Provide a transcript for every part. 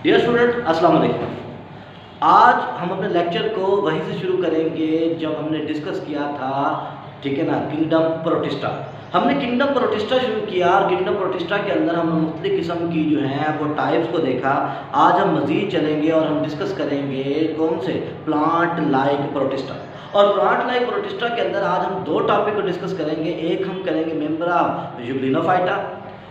Dear student, अस्सलाम वालेकुम। आज हम अपने लेक्चर को वहीं से शुरू करेंगे जब हमने डिस्कस किया था, ठीक है ना, किंगडम प्रोटिस्टा। हमने किंगडम प्रोटिस्टा शुरू किया और किंगडम प्रोटिस्टा के अंदर हमने मुख्तलिफ किस्म की जो हैं वो टाइप्स को देखा। आज हम मज़ीद चलेंगे और हम डिस्कस करेंगे कौन से, प्लांट लाइक प्रोटिस्टा। और प्लांट लाइक प्रोटिस्टा के अंदर आज हम दो टॉपिक को डिस्कस करेंगे। एक हम करेंगे मेंबर ऑफ यूग्लिनोफाइटा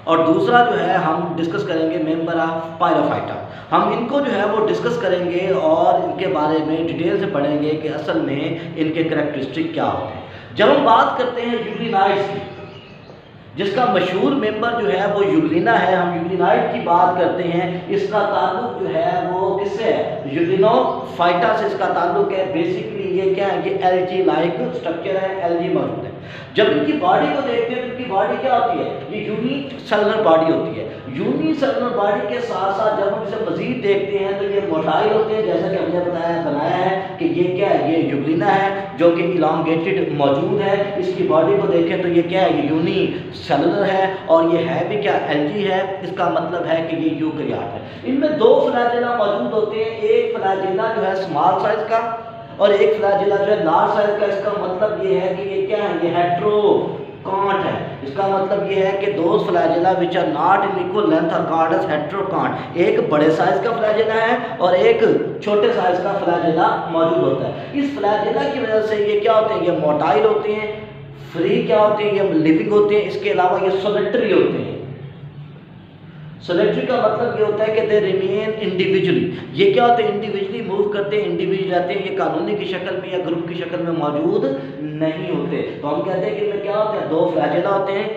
और दूसरा जो है हम डिस्कस करेंगे मेंबर ऑफ पायरोफाइटा। हम इनको जो है वो डिस्कस करेंगे और इनके बारे में डिटेल से पढ़ेंगे कि असल में इनके करैक्टरिस्टिक क्या होते हैं। जब हम बात करते हैं यूग्लिनाइड्स की, जिसका मशहूर मेंबर जो है वो यूग्लिना है, हम यूग्लिनाइड की बात करते हैं। इसका ताल्लुक जो है वो किससे है, यूग्लिनोफाइटा से इसका ताल्लुक है। बेसिकली ये क्या है, ये एलजी लाइक स्ट्रक्चर है, एलजी मौजूद है। जब इनकी बॉडी को देखते हैं तो इनकी बॉडी क्या होती है, ये यूनिसेलुलर बॉडी होती है। यूनिसेलुलर बॉडी के साथ साथ जब हम इसे मजीद देखते हैं तो ये मोटाइल होते हैं, जैसा कि हमने बनाया है कि ये क्या है, ये यूग्लिना है जो कि इलांगेटेड मौजूद है। इसकी बॉडी को देखें तो ये क्या है, ये यूनिसेलुलर है और ये है भी क्या, एलजी है। इसका मतलब है कि ये यूकैरियोट है। इनमें दो फ्लैजेला मौजूद होते हैं, एक फ्लैजेला जो है स्मॉल साइज का और एक फ्लैजेला जो है लार्ज साइज का। इसका मतलब ये है कि ये क्या है, ये हेट्रोकांट है। इसका मतलब ये है कि दो flagella which are not in equal length are called as heterokont. एक बड़े साइज का फ्लैजेला है और एक छोटे साइज का फ्लैजेला मौजूद होता है। इस फ्लैजेला की वजह से ये क्या होते हैं, ये मोटाइल होते हैं, फ्री क्या होते हैं, ये लिविंग होते हैं। इसके अलावा ये सोलिटरी होते हैं। सोलिटरी का मतलब ये होता है कि दे रिमेन इंडिविजुअली। ये क्या होते हैं, इंडिविजुअली मूव करते हैं, इंडिविजुअल रहते हैं। ये कानूनी की शक्ल में या ग्रुप की शक्ल में मौजूद नहीं होते। तो हम कहते हैं कि इनमें क्या होते हैं, दो फ्लैजेला होते हैं,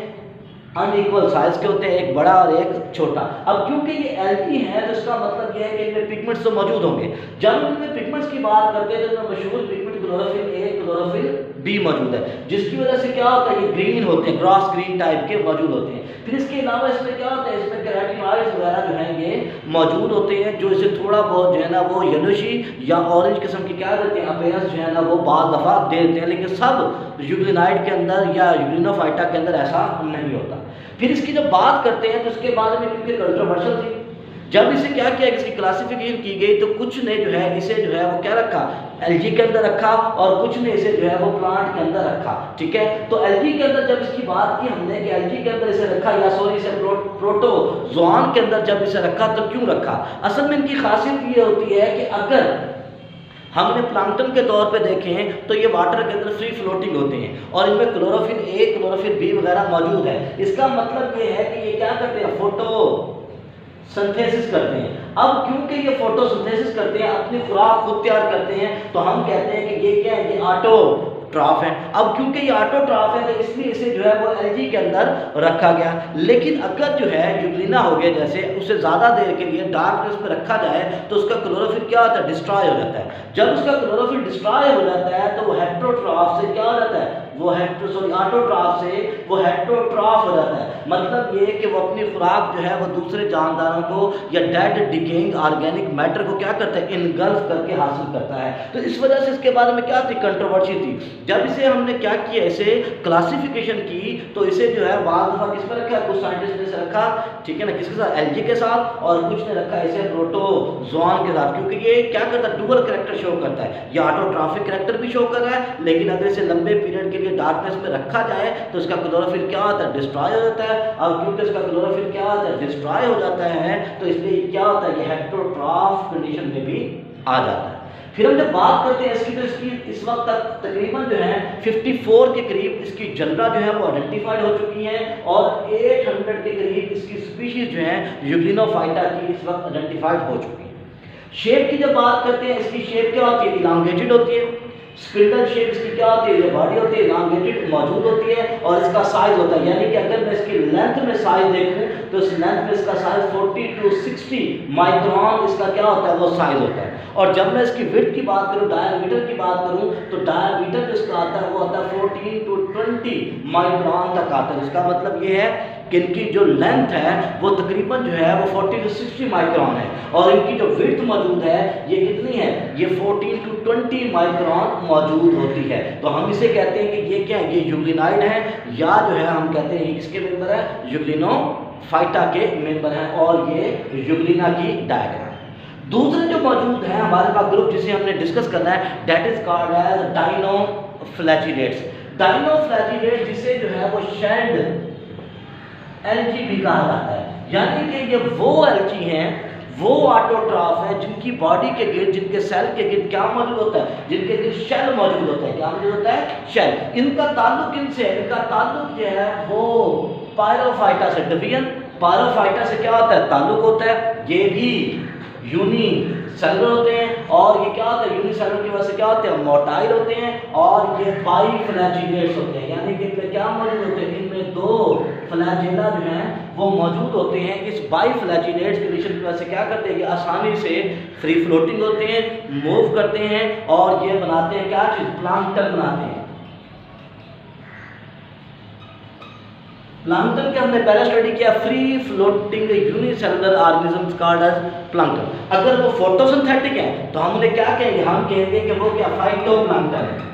अनइक्वल साइज के होते हैं, एक बड़ा और एक छोटा। अब क्योंकि ये एल्गी है तो इसका मतलब ये है कि इनमें पिगमेंट्स तो मौजूद होंगे। जब इनमें पिगमेंट्स की बात करते हैं तो इनमें मशहूर pigment chlorophyll A, chlorophyll B मौजूद है, जिसकी वजह से क्या होता है, ये ग्रीन होते हैं, ग्रास ग्रीन टाइप के मौजूद होते हैं। फिर इसके अलावा इसमें क्या होता है, इसमें कैरोटीनॉइड्स वगैरह जो हैं ये मौजूद होते हैं, जो इसे थोड़ा बहुत जो है ना वो येलोशी या ऑरेंज किस्म की क्या देते हैं, अपीयरेंस जो है ना वो बाज़ दफ़ा दे देते हैं। लेकिन सब यूग्लिनाइड के अंदर या यूग्लिनोफाइटा के अंदर ऐसा नहीं होता। फिर इसकी जब बात करते हैं तो इसके बाद में क्योंकि कंट्रोवर्शियल थी, जब इसे क्या किया, इसकी क्लासिफिकेशन की गई तो कुछ ने जो है इसे जो है वो क्या रखा, एलजी के अंदर रखा और कुछ ने इसे जो है वो प्लांट के अंदर रखा। ठीक है, तो एलजी के अंदर जब इसकी बात की हमने कि एलजी के अंदर इसे रखा या सॉरी इसे प्रोटोजोआन के अंदर जब इसे रखा तो क्यों रखा। असल में इनकी खासियत ये होती है कि अगर हमने प्लांक्टन के तौर पे देखें तो ये वाटर के अंदर फ्री फ्लोटिंग होते हैं और इनमें क्लोरोफिल ए, क्लोरोफिल बी वगैरह मौजूद है। इसका मतलब ये है कि ये क्या करते हैं, फोटो सिंथेसिस करते हैं। अब क्योंकि ये फोटोसिंथेसिस करते हैं, अपनी खुराक खुद तैयार करते हैं, तो हम कहते हैं कि ये क्या है, ये ऑटोट्रॉफ है। अब क्योंकि ये ऑटोट्रॉफ है तो इसलिए इसे जो है वो एलजी के अंदर रखा गया। लेकिन अगर जो है यूग्लिना हो गया, जैसे उसे ज़्यादा देर के लिए डार्कनेस में रखा जाए तो उसका क्लोरोफिल क्या होता है, डिस्ट्रॉय हो जाता है। जब उसका क्लोरोफिल डिस्ट्रॉय हो जाता है तो वो हेट्रोट्रॉफ से क्या हो जाता है, वो ऑटोट्रॉफ से वो हेट्रोट्रॉफ हो जाता है। मतलब ये कि वो अपनी खुराक जो है वो दूसरे जानदारों को या डेड डिकेइंग ऑर्गेनिक मैटर को क्या करता है, इनगल्फ करके हासिल करता है। तो इस वजह से इसके बारे में क्या थी, कंट्रोवर्सी थी। जब इसे हमने क्या किया, इसे क्लासिफिकेशन की तो इसे जो है बाद दफा किस पर रखा, कुछ साइंटिस्ट ने इसे रखा, ठीक है ना, किसके साथ, एलजी के साथ, और कुछ ने रखा इसे प्रोटोजोआन के साथ। क्योंकि ये क्या करता है, डुअल कैरेक्टर शो करता है, ये ऑटोट्रॉफिक कैरेक्टर भी शो कर रहा है, लेकिन अगर इसे लंबे पीरियड के लिए डार्कनेस में रखा जाए तो इसका क्लोरोफिल क्या होता है, डिस्ट्रॉय हो जाता है। और क्योंकि इसका क्लोरोफिल क्या होता है, डिस्ट्रॉय हो जाता है, तो इसलिए क्या होता है, ये हेट्रोट्रॉफ कंडीशन में भी आ जाता है। फिर हम जब बात करते हैं इसकी तो इसकी इस वक्त तक तकरीबन जो है 54 के करीब इसकी जनरा जो है वो आइडेंटिफाइड हो चुकी है और 800 के करीब इसकी स्पीशीज जो है यूग्लिनोफाइटा की इस वक्त आइडेंटिफाइड हो चुकी है। शेप की जब बात करते हैं, इसकी शेप क्या होती है, इलांगेटेड होती है। स्पिंडल शेप इसकी क्या होती है, ये बॉडी होती है, इलांगेटेड मौजूद होती है और इसका साइज होता है। यानी कि अगर मैं इसकी लेंथ में साइज देखूं तो इस लेंथ में इसका साइज 40 to 60 माइक्रोन इसका क्या होता है, वो साइज होता है। और जब मैं इसकी विड्थ की बात करूं, डायमीटर की बात करूं, तो डायमीटर जो इसका आता है वो आता है 14 to 20 माइक्रोन तक आता है। इसका मतलब ये है कि इनकी जो लेंथ है वो तकरीबन जो है वो 40 to 60 माइक्रोन है और इनकी जो विड्थ मौजूद है ये कितनी है, ये 14 to 20 माइक्रोन मौजूद होती है। तो हम इसे कहते हैं कि ये क्या है, ये यूग्लिनाइड है या जो है हम कहते हैं किसके मेंबर है, यूग्लिनोफाइटा के मेंबर हैं और ये यूग्लिना की डायग्राम। दूसरे जो मौजूद है हमारे पास ग्रुप जिसे हमने डिस्कस करना है, that is called as dinoflagellates. Dinoflagellates जिसे जो है वो शेल्ड एल्गी भी कहा जाता है, यानी कि ये वो एल्गी हैं, वो ऑटोट्रॉफ है जिनकी बॉडी के गिर्द, जिनके सेल के गिर्द क्या मौजूद होता है, जिनके गिर्द शेल मौजूद होता है। क्या मौजूद होता है? शेल। इनका ताल्लुक इनसे, इनका ताल्लुक जो है वो पायरोफाइटा से, डिवीजन पायरोफाइटा से क्या होता है? ताल्लुक होता है। ये भी यूनिसेलुलर होते हैं और ये क्या होता है? यूनिसेलुलर की वजह से क्या होते हैं? मोटाइल होते हैं और ये बाइफ्लैजिलेट्स होते हैं, यानी कि इनमें क्या मौजूद होते हैं? इनमें दो फ्लैजेला जो हैं वो मौजूद होते हैं। इस बाइफ्लैजिलेट्स कंडीशन की वजह से क्या करते हैं? ये आसानी से फ्री फ्लोटिंग होते हैं, मूव करते हैं और ये बनाते हैं क्या चीज़? प्लांक्टन बनाते हैं। प्लांक्टन के हमने पहले स्टडी किया, free floating unicellular organisms called as plankton. अगर वो फोटोसिंथेटिक है तो हमने क्या कहेंगे? हम कहेंगे कि वो क्या? फाइटोप्लांक्टन है।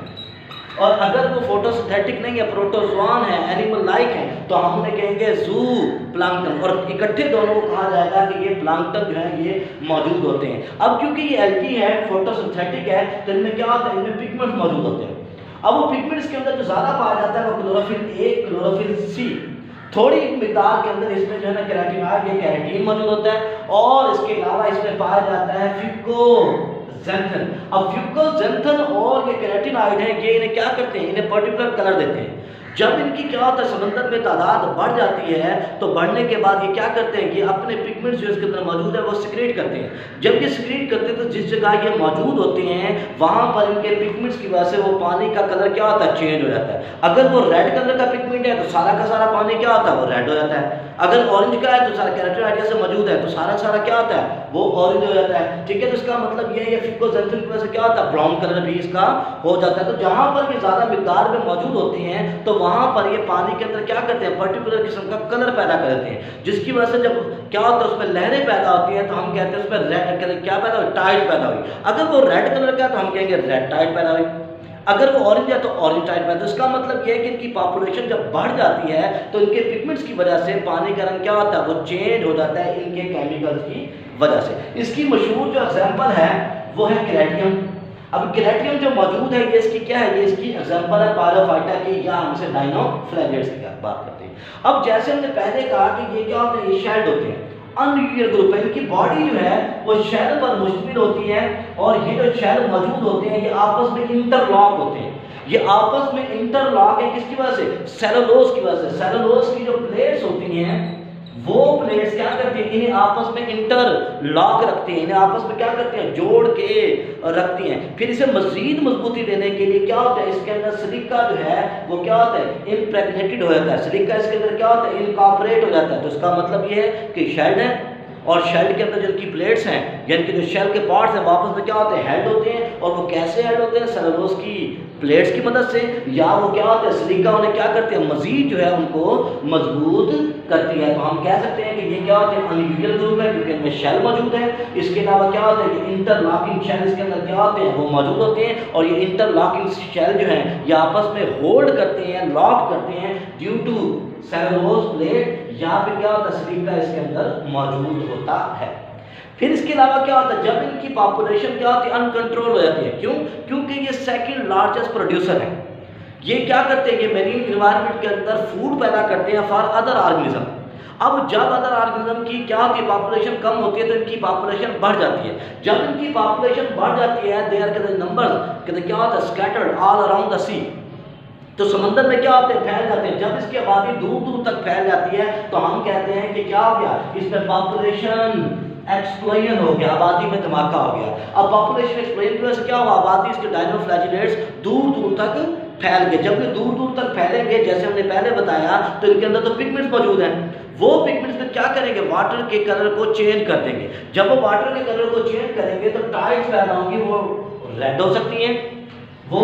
और अगर वो फोटोसिंथेटिक नहीं है, प्रोटोजोआन है, एनिमल लाइक है, तो हमने कहेंगे जू प्लांक्टन। और इकट्ठे दोनों को कहा जाएगा कि ये प्लांक्टन जो है ये मौजूद होते हैं। अब क्योंकि ये एल्गी है, फोटोसिंथेटिक है, तो इनमें क्या होता है? इनमें पिगमेंट मौजूद होते हैं। अब वो पिगमेंट्स के अंदर जो ज़्यादा पाया जाता है वो क्लोरोफिल ए, क्लोरोफिल सी, थोड़ी मिकदार के अंदर इसमें जो है ना केराटिनॉइड या कैरेटीन मौजूद होता है, और इसके अलावा इसमें पाया जाता है फ्यूकोजेंथन। अब फ्यूकोजेंथन और ये केराटिनॉइड है, ये इन्हें क्या करते हैं? इन्हें पर्टिकुलर कलर देते हैं। जब इनकी क्या होता है? समंदर में तादाद बढ़ जाती है तो बढ़ने के बाद ये क्या करते हैं? ये अपने पिगमेंट्स जो इसके अंदर मौजूद है वो सिक्रेट करते हैं। जब ये सिक्रेट करते हैं तो जिस जगह ये मौजूद होते हैं वहां पर इनके पिगमेंट्स की वजह से वो पानी का कलर क्या होता है? चेंज हो जाता है। अगर वो रेड कलर का पिगमेंट है तो सारा का सारा पानी क्या होता है? वो रेड हो जाता है। अगर ऑरेंज का है तो सारा केराटिनॉइड से मौजूद है तो सारा सारा क्या होता है? वो ऑरेंज हो जाता है। ठीक है, तो इसका मतलब ये है फ्यूकोजेंथन की वजह से क्या होता है? ब्राउन कलर भी इसका हो जाता है। तो जहां पर ये ज्यादा मिकदार में मौजूद होते हैं तो वहां पर ये पानी के अंदर क्या करते हैं? पर्टिकुलर किस्म का कलर पैदा करते हैं, जिसकी वजह से जब क्या होता है? उसमें लहरें पैदा होती हैं तो हम कहते हैं उसमें रेड कलर क्या पैदा हुई? टाइड पैदा हुई। अगर वो रेड कलर का है तो हम कहेंगे रेड टाइड पैदा हुई। अगर वो ऑरेंज है तो ऑरेंज टाइड पैदा। तो इसका मतलब ये है कि इनकी पॉपुलेशन जब बढ़ जाती है तो इनके पिगमेंट्स की वजह से पानी का रंग क्या होता है? वो चेंज हो जाता है इनके केमिकल्स की वजह से। इसकी मशहूर जो एग्जाम्पल है वो है केराटियम। अब केराटियम जो मौजूद है ये इसकी क्या है? ये इसकी एग्जाम्पल है पायरोफाइटा की, या हमसे डायनोफ्लैजिलेट्स की बात करते हैं। अब जैसे हमने पहले कहा कि ये क्या होते हैं? ये शेल्ड होते हैं, अनयूनियर ग्रुप है। इनकी बॉडी जो है वो शेल पर मुश्तमिल होती है और ये जो शेल मौजूद होते हैं ये आपस में इंटरलॉक होते हैं। ये आपस में इंटरलॉक है किसकी वजह से? सेलुलोज की वजह से। सेलुलोज की जो प्लेट्स होती हैं वो प्लेट्स क्या करती हैं? इन्हें आपस में इंटरलॉक रखती हैं, इन्हें आपस में क्या करती हैं? जोड़ के रखती हैं। फिर इसे मजीद मजबूती देने के लिए क्या होता है? इसके अंदर सिलिका जो है वो क्या होता है? इम्प्रेग्नेटेड हो जाता है। सिलिका इसके अंदर क्या होता है? इनकॉर्पोरेट हो जाता है। तो इसका मतलब ये है कि शेल्ड है और शेल के अंदर जिनकी प्लेट्स हैं, यानी कि जो शेल के पार्ट्स हैं, वापस में क्या होते हैं? हेल्ड होते हैं। और वो कैसे हेल्ड होते हैं? सेलुलोज की प्लेट्स की मदद से, या वो क्या होता है? सिलिका उन्हें क्या करते हैं? मजीद जो है उनको मजबूत करती है। तो हम कह सकते हैं कि ये क्या होते हैं? अनयूजुअल ग्रुप है क्योंकि इनमें शेल मौजूद है। इसके अलावा क्या होता है कि इंटरलॉकिंग शेल इसके अंदर क्या होते हैं? वो मौजूद होते हैं। और ये इंटरलॉकिंग शेल जो है ये आपस में होल्ड करते हैं, लॉक करते हैं ड्यू टू सेलुलोज प्लेट, या फिर क्या होता है? सिलिका इसके अंदर मौजूद होता है। फिर इसके अलावा क्या होता है? जब इनकी पॉपुलेशन क्या होती है? अनकंट्रोल हो जाती है। क्यों? क्योंकि ये सेकंड लार्जेस्ट प्रोड्यूसर है। ये क्या करते हैं? ये मेरीन एनवायरनमेंट के अंदर फूड पैदा करते हैं फॉर अदर ऑर्गेनिज्म। अब जब अदर ऑर्गेनिज्म की क्या होती है? पॉपुलेशन कम होती है तो इनकी पॉपुलेशन बढ़ जाती है। जब इनकी पॉपुलेशन बढ़ जाती है, दे आर नंबर्स क्या होता है? स्कैटर्ड ऑल अराउंड द सी। तो समंदर में क्या होते हैं? फैल जाते हैं। जब इसकी आबादी दूर दूर तक फैल जाती है तो हम कहते हैं कि क्या हो गया? इसमें पॉपुलेशन एक्सप्लोजन हो गया, आबादी में धमाका हो गया। अब पॉपुलेशन एक्सप्लोजन की वजह से क्या हुआ? आबादी इसके डायनोफ्लैजिलेट्स दूर दूर तक फैल गए। जब ये दूर दूर तक फैलेंगे, जैसे हमने पहले बताया, तो इनके अंदर तो पिगमेंट्स मौजूद हैं। वो पिगमेंट्स फिर क्या करेंगे? वाटर के कलर को चेंज कर देंगे। जब वो वाटर के कलर को चेंज करेंगे तो टाइड्स पैदा होंगी। वो रेड हो सकती हैं, वो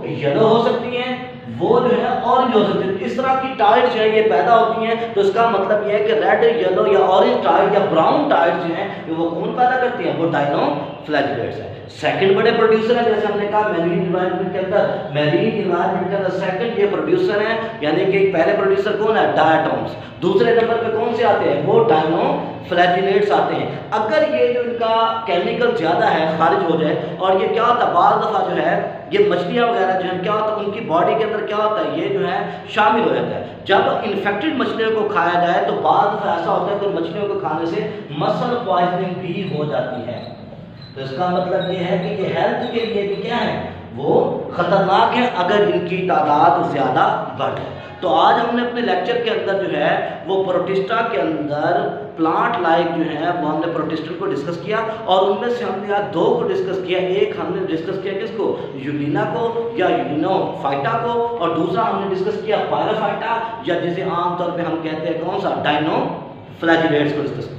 येलो हो सकती हैं, वो जो है ऑरेंज हो सकती है। इस तरह की टाइड जो है ये पैदा होती हैं। तो इसका मतलब ये है कि रेड, येलो या ऑरेंज टाइड या ब्राउन टाइड जो है वो कौन पैदा करती है? वो डायनोफ्लैजिलेट्स है। सेकंड बड़े प्रोड्यूसर है, जैसे हमने कहा मैरीन एनवायरनमेंट के अंदर, मैरीन एनवायरनमेंट के अंदर सेकंड ये प्रोड्यूसर है, यानी कि पहले प्रोड्यूसर कौन है? डायटोम्स। दूसरे नंबर पे कौन से आते हैं? वो डायनोफ्लैजिलेट्स फ्लैजिलेट्स आते हैं। अगर ये जो इनका केमिकल ज़्यादा है खारिज हो जाए, और ये क्या होता है बाज़ दफ़ा जो है ये मछलियाँ वगैरह जो है क्या होता है उनकी बॉडी के अंदर क्या होता है ये जो है शामिल हो जाता है। जब इन्फेक्टेड मछलियों को खाया जाए तो बाज़ दफ़ा ऐसा होता है कि मछलियों को खाने से मसल पॉइजनिंग भी हो जाती है। तो इसका मतलब ये है कि ये हेल्थ के लिए भी क्या है वो ख़तरनाक है अगर इनकी तादाद ज़्यादा बढ़ जाए। तो आज हमने अपने लेक्चर के अंदर जो है वो प्रोटिस्टा के अंदर प्लांट लाइक जो है वो हमने प्रोटिस्टा को डिस्कस किया, और उनमें से हमने आज दो को डिस्कस किया। एक हमने डिस्कस किया किसको, यूलिना को या यूलिनोफाइटा को, और दूसरा हमने डिस्कस किया पायरोफाइटा या जिसे आमतौर पे हम कहते हैं कौन सा, डायनोफ्लैजिलेट्स को डिस्कस किया।